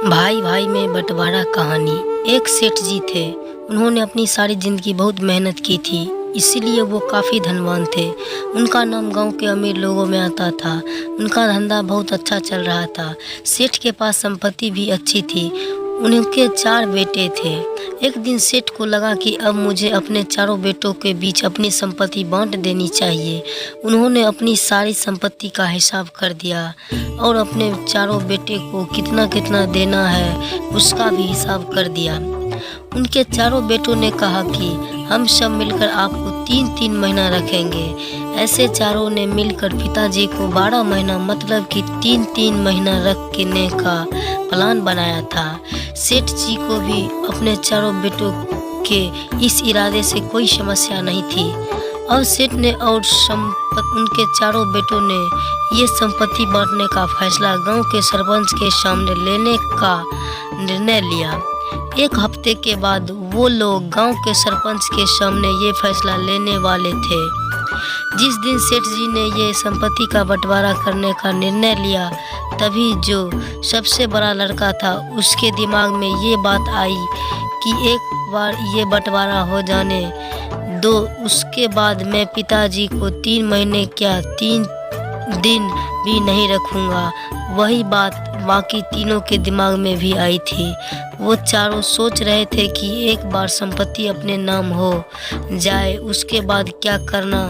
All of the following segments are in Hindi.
भाई भाई में बंटवारा कहानी। एक सेठ जी थे। उन्होंने अपनी सारी ज़िंदगी बहुत मेहनत की थी, इसीलिए वो काफ़ी धनवान थे। उनका नाम गांव के अमीर लोगों में आता था। उनका धंधा बहुत अच्छा चल रहा था। सेठ के पास संपत्ति भी अच्छी थी। उनके 4 बेटे थे। एक दिन सेठ को लगा कि अब मुझे अपने चारों बेटों के बीच अपनी संपत्ति बांट देनी चाहिए। उन्होंने अपनी सारी संपत्ति का हिसाब कर दिया और अपने चारों बेटे को कितना कितना देना है उसका भी हिसाब कर दिया। उनके चारों बेटों ने कहा कि हम सब मिलकर आपको 3-3 महीना रखेंगे। ऐसे चारों ने मिलकर पिताजी को 12 महीना मतलब कि 3-3 महीना रखने का प्लान बनाया था। सेठ जी को भी अपने चारों बेटों के इस इरादे से कोई समस्या नहीं थी और सेठ ने और उनके चारों बेटों ने ये संपत्ति बांटने का फैसला गांव के सरपंच के सामने लेने का निर्णय लिया। एक हफ्ते के बाद वो लोग गांव के सरपंच के सामने ये फैसला लेने वाले थे। जिस दिन सेठ जी ने ये संपत्ति का बंटवारा करने का निर्णय लिया, तभी जो सबसे बड़ा लड़का था उसके दिमाग में ये बात आई कि एक बार ये बंटवारा हो जाने दो, उसके बाद मैं पिताजी को 3 महीने क्या 3 दिन भी नहीं रखूँगा। वही बात बाकी तीनों के दिमाग में भी आई थी। वो चारों सोच रहे थे कि एक बार संपत्ति अपने नाम हो जाए उसके बाद क्या करना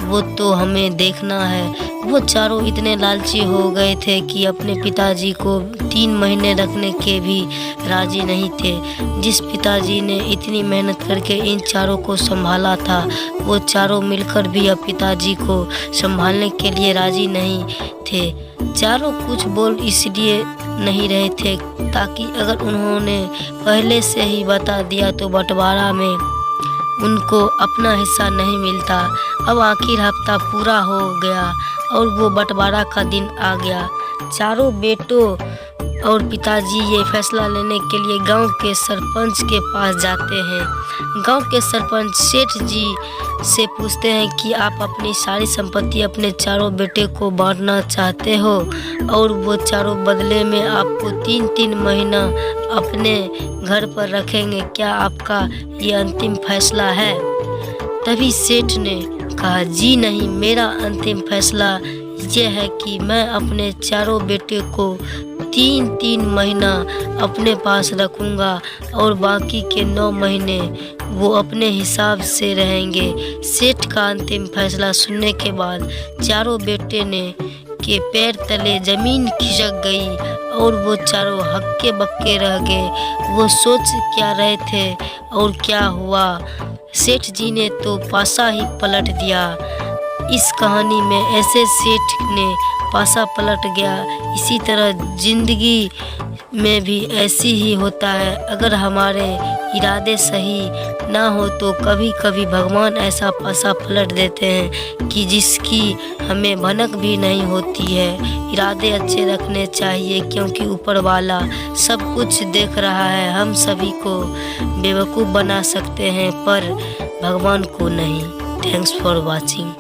वो तो हमें देखना है। वो चारों इतने लालची हो गए थे कि अपने पिताजी को 3 महीने रखने के भी राजी नहीं थे। जिस पिताजी ने इतनी मेहनत करके इन चारों को संभाला था, वो चारों मिलकर भी अब पिताजी को संभालने के लिए राजी नहीं थे। चारों कुछ बोल इसलिए नहीं रहे थे ताकि अगर उन्होंने पहले से ही बता दिया तो बंटवारा में उनको अपना हिस्सा नहीं मिलता। अब आखिर हफ्ता पूरा हो गया और वो बंटवारा का दिन आ गया। चारों बेटों और पिताजी ये फैसला लेने के लिए गांव के सरपंच के पास जाते हैं। गांव के सरपंच सेठ जी से पूछते हैं कि आप अपनी सारी संपत्ति अपने चारों बेटे को बांटना चाहते हो और वो चारों बदले में आपको 3-3 महीना अपने घर पर रखेंगे। क्या आपका ये अंतिम फैसला है? तभी सेठ ने कहा, जी नहीं, मेरा अंतिम फैसला ये है कि मैं अपने चारों बेटे को 3-3 महीना अपने पास रखूँगा और बाकी के 9 महीने वो अपने हिसाब से रहेंगे। सेठ का अंतिम फैसला सुनने के बाद चारों बेटे ने के पैर तले जमीन खिसक गई और वो चारों हक्के बक्के रह गए। वो सोच क्या रहे थे और क्या हुआ। सेठ जी ने तो पासा ही पलट दिया। इस कहानी में ऐसे सेठ ने पासा पलट गया। इसी तरह जिंदगी में भी ऐसी ही होता है। अगर हमारे इरादे सही ना हो तो कभी कभी भगवान ऐसा पासा पलट देते हैं कि जिसकी हमें भनक भी नहीं होती है। इरादे अच्छे रखने चाहिए क्योंकि ऊपर वाला सब कुछ देख रहा है। हम सभी को बेवकूफ़ बना सकते हैं पर भगवान को नहीं। Thanks for watching.